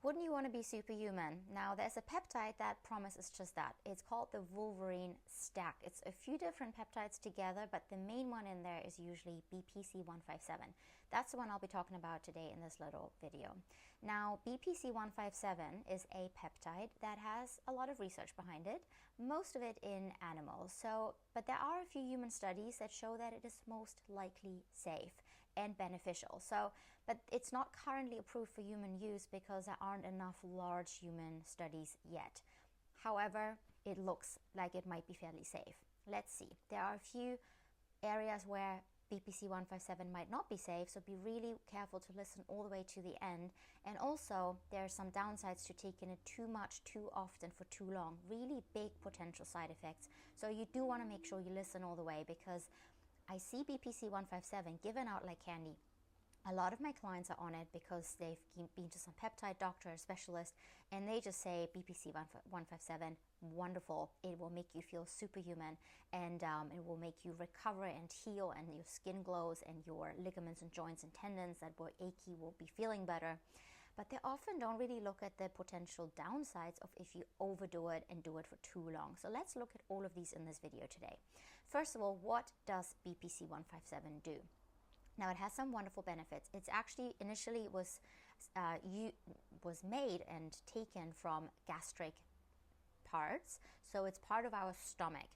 Wouldn't you want to be superhuman? Now, there's a peptide that promises just that. It's called the wolverine stack. It's a few different peptides together, but the main one in there is usually BPC 157. That's the one I'll be talking about today in this little video. Now, BPC 157 is a peptide that has a lot of research behind it, most of it in animals. But there are a few human studies that show that it is most likely safe and beneficial. But it's not currently approved for human use because there aren't enough large human studies yet. However, it looks like it might be fairly safe. Let's see. There are a few areas where BPC 157 might not be safe, so be really careful to listen all the way to the end. And also, there are some downsides to taking it too much, too often, for too long. Really big potential side effects. So you do want to make sure you listen all the way, because I see BPC 157 given out like candy. A lot of my clients are on it because they've been to some peptide doctor, specialist, and they just say BPC 157, wonderful. It will make you feel superhuman, and it will make you recover and heal, and your skin glows, and your ligaments and joints and tendons that were achy will be feeling better. But they often don't really look at the potential downsides of if you overdo it and do it for too long. So let's look at all of these in this video today. First of all, what does BPC 157 do? Now, it has some wonderful benefits. It's actually initially was made and taken from gastric parts, so it's part of our stomach.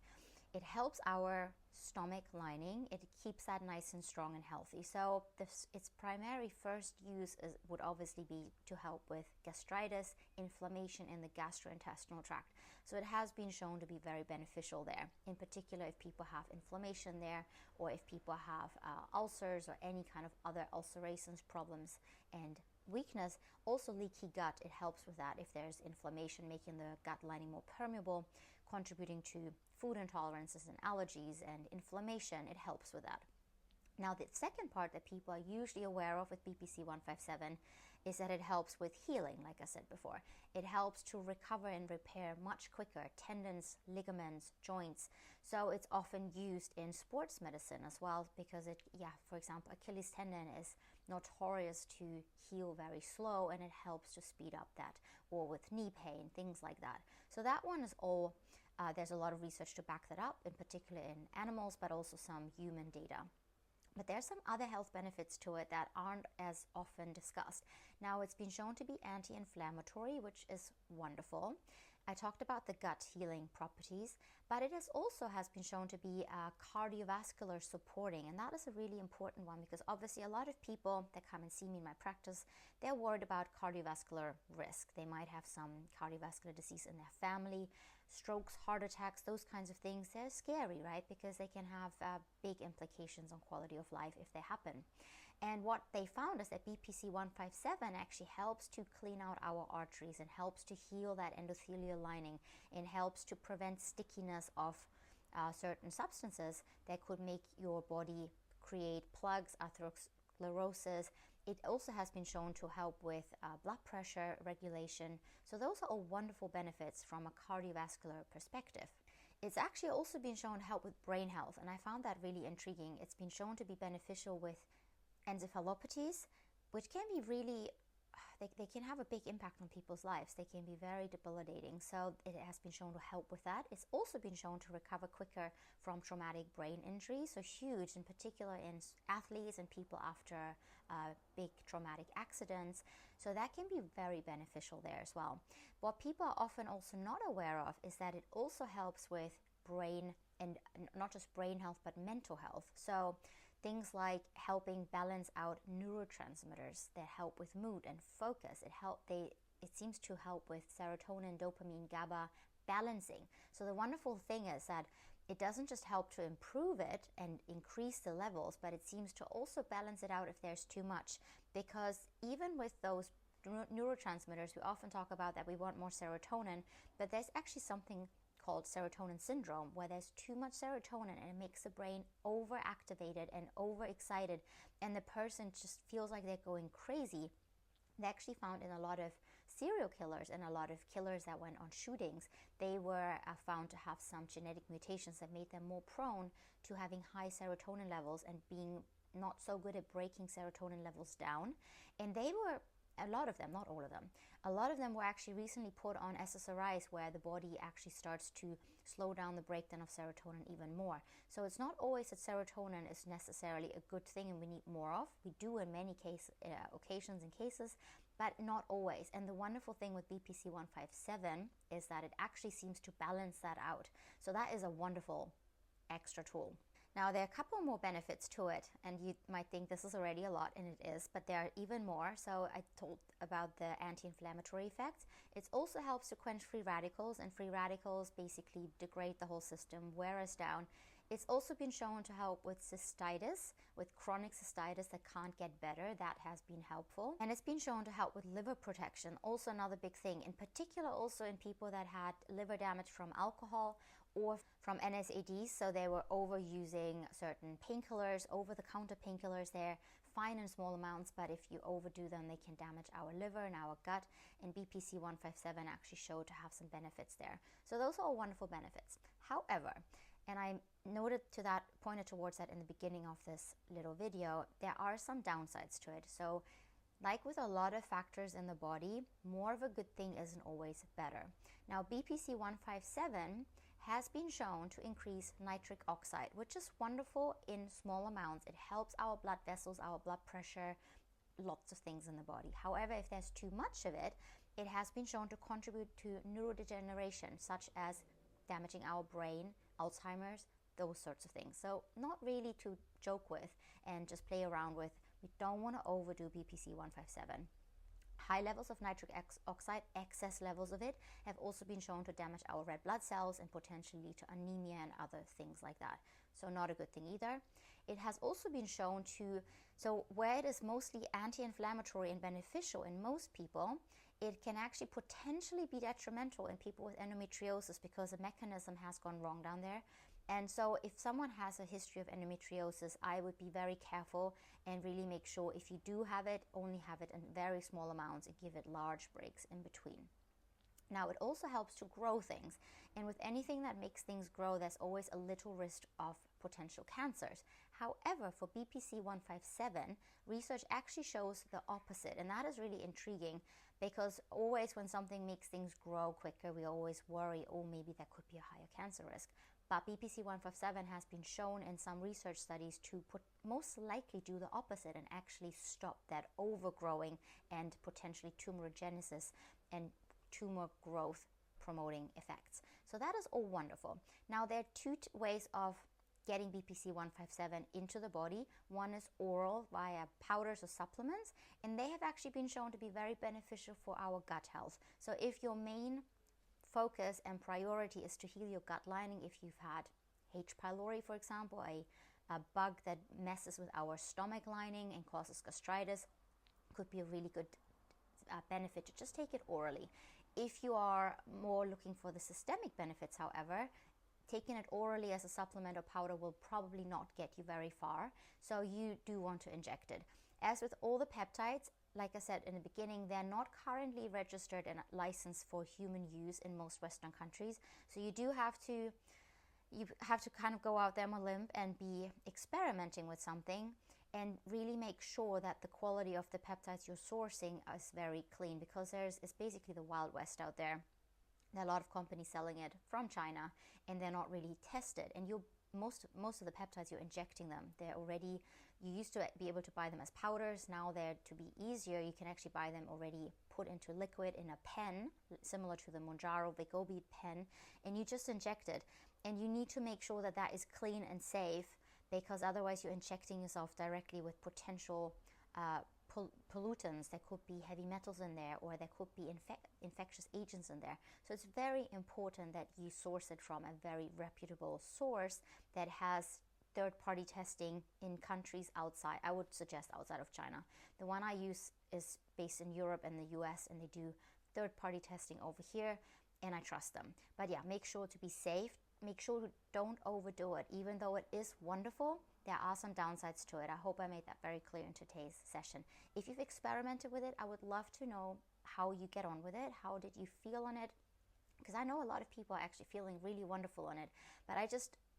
It helps our stomach lining. It keeps that nice and strong and healthy. So its primary first use would obviously be to help with gastritis, inflammation in the gastrointestinal tract. So it has been shown to be very beneficial there, in particular if people have inflammation there, or if people have ulcers or any kind of other ulcerations problems and weakness. Also leaky gut, it helps with that if there's inflammation, making the gut lining more permeable, contributing to food intolerances and allergies and inflammation. It helps with that. Now, the second part that people are usually aware of with BPC 157 is that it helps with healing, like I said before. It helps to recover and repair much quicker tendons, ligaments, joints. So it's often used in sports medicine as well, because for example, Achilles tendon is notorious to heal very slow, and it helps to speed up that, or with knee pain, things like that. So that one is all, there's a lot of research to back that up, in particular in animals, but also some human data. But there's some other health benefits to it that aren't as often discussed. Now, it's been shown to be anti-inflammatory, which is wonderful. I talked about the gut healing properties, but it also has been shown to be cardiovascular supporting, and that is a really important one, because obviously a lot of people that come and see me in my practice, they're worried about cardiovascular risk. They might have some cardiovascular disease in their family, strokes, heart attacks, those kinds of things. They're scary, right? Because they can have big implications on quality of life if they happen. And what they found is that BPC 157 actually helps to clean out our arteries and helps to heal that endothelial lining, and helps to prevent stickiness of certain substances that could make your body create plugs, atherosclerosis. It also has been shown to help with blood pressure regulation. So those are all wonderful benefits from a cardiovascular perspective. It's actually also been shown to help with brain health, and I found that really intriguing. It's been shown to be beneficial with encephalopathies, which can be really, they can have a big impact on people's lives. They can be very debilitating. So it has been shown to help with that. It's also been shown to recover quicker from traumatic brain injury. So huge, in particular in athletes and people after big traumatic accidents. So that can be very beneficial there as well. What people are often also not aware of is that it also helps with brain, and not just brain health, but mental health. So things like helping balance out neurotransmitters that help with mood and focus. It seems to help with serotonin, dopamine, GABA balancing. So the wonderful thing is that it doesn't just help to improve it and increase the levels, but it seems to also balance it out if there's too much. Because even with those neurotransmitters, we often talk about that we want more serotonin, but there's actually something called serotonin syndrome, where there's too much serotonin and it makes the brain overactivated and overexcited, and the person just feels like they're going crazy. They actually found in a lot of serial killers and a lot of killers that went on shootings, they were found to have some genetic mutations that made them more prone to having high serotonin levels and being not so good at breaking serotonin levels down. And they were a lot of them, not all of them, a lot of them were actually recently put on SSRIs, where the body actually starts to slow down the breakdown of serotonin even more. So it's not always that serotonin is necessarily a good thing and we need more of. We do in many occasions and cases, but not always. And the wonderful thing with BPC 157 is that it actually seems to balance that out. So that is a wonderful extra tool. Now, there are a couple more benefits to it, and you might think this is already a lot, and it is, but there are even more. So I told about the anti-inflammatory effects. It also helps to quench free radicals, and free radicals basically degrade the whole system, wear us down. It's also been shown to help with cystitis, with chronic cystitis that can't get better. That has been helpful. And it's been shown to help with liver protection, also another big thing, in particular also in people that had liver damage from alcohol or from NSAIDs, so they were overusing certain painkillers, over-the-counter painkillers. They're fine in small amounts, but if you overdo them, they can damage our liver and our gut, and BPC 157 actually showed to have some benefits there. So those are all wonderful benefits. However, and I pointed towards that in the beginning of this little video, there are some downsides to it. So like with a lot of factors in the body, more of a good thing isn't always better. Now, BPC 157 has been shown to increase nitric oxide, which is wonderful in small amounts. It helps our blood vessels, our blood pressure, lots of things in the body. However, if there's too much of it, it has been shown to contribute to neurodegeneration, such as damaging our brain, Alzheimer's, those sorts of things. So not really to joke with and just play around with. We don't want to overdo BPC 157. High levels of nitric oxide, excess levels of it, have also been shown to damage our red blood cells and potentially lead to anemia and other things like that. So not a good thing either. It has also been shown to, so where it is mostly anti-inflammatory and beneficial in most people, it can actually potentially be detrimental in people with endometriosis because the mechanism has gone wrong down there. And so if someone has a history of endometriosis, I would be very careful and really make sure if you do have it, only have it in very small amounts and give it large breaks in between. Now, it also helps to grow things. And with anything that makes things grow, there's always a little risk of potential cancers. However, for BPC 157, research actually shows the opposite. And that is really intriguing because always when something makes things grow quicker, we always worry, oh, maybe there could be a higher cancer risk. But BPC 157 has been shown in some research studies to most likely do the opposite and actually stop that overgrowing and potentially tumorigenesis and tumor growth promoting effects. So that is all wonderful. Now, there are two ways of getting BPC 157 into the body. One is oral via powders or supplements, and they have actually been shown to be very beneficial for our gut health. So if your main focus and priority is to heal your gut lining, if you've had H. pylori, for example, a bug that messes with our stomach lining and causes gastritis, could be a really good benefit to just take it orally. If you are more looking for the systemic benefits, however, taking it orally as a supplement or powder will probably not get you very far, so you do want to inject it. As with all the peptides, like I said in the beginning, they're not currently registered and licensed for human use in most Western countries. So you have to kind of go out there on a limb and be experimenting with something and really make sure that the quality of the peptides you're sourcing is very clean, because it's basically the Wild West out there. There are a lot of companies selling it from China and they're not really tested. And most of the peptides, you're injecting them. You used to be able to buy them as powders. Now to be easier, you can actually buy them already put into liquid in a pen, similar to the Mounjaro Wegovy pen, and you just inject it. And you need to make sure that that is clean and safe, because otherwise you're injecting yourself directly with potential pollutants. There could be heavy metals in there, or there could be infectious agents in there. So it's very important that you source it from a very reputable source that has third-party testing in countries outside. I would suggest outside of China. The one I use is based in Europe and the US, and they do third-party testing over here, and I trust them. But yeah, make sure to be safe. Make sure you don't overdo it. Even though it is wonderful, there are some downsides to it. I hope I made that very clear in today's session. If you've experimented with it, I would love to know how you get on with it. How did you feel on it? Because I know a lot of people are actually feeling really wonderful on it, but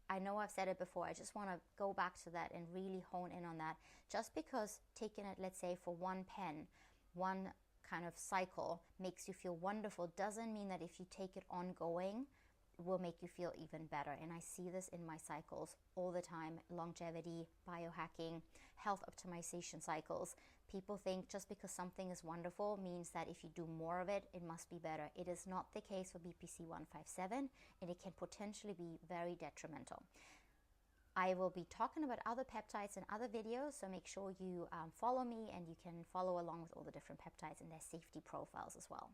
I know I've said it before, I just want to go back to that and really hone in on that. Just because taking it, let's say, for one pen, one kind of cycle makes you feel wonderful doesn't mean that if you take it ongoing, it will make you feel even better. And I see this in my cycles all the time: longevity, biohacking, health optimization cycles. People think just because something is wonderful means that if you do more of it, it must be better. It is not the case for BPC 157, and it can potentially be very detrimental. I will be talking about other peptides in other videos, so make sure you follow me, and you can follow along with all the different peptides and their safety profiles as well.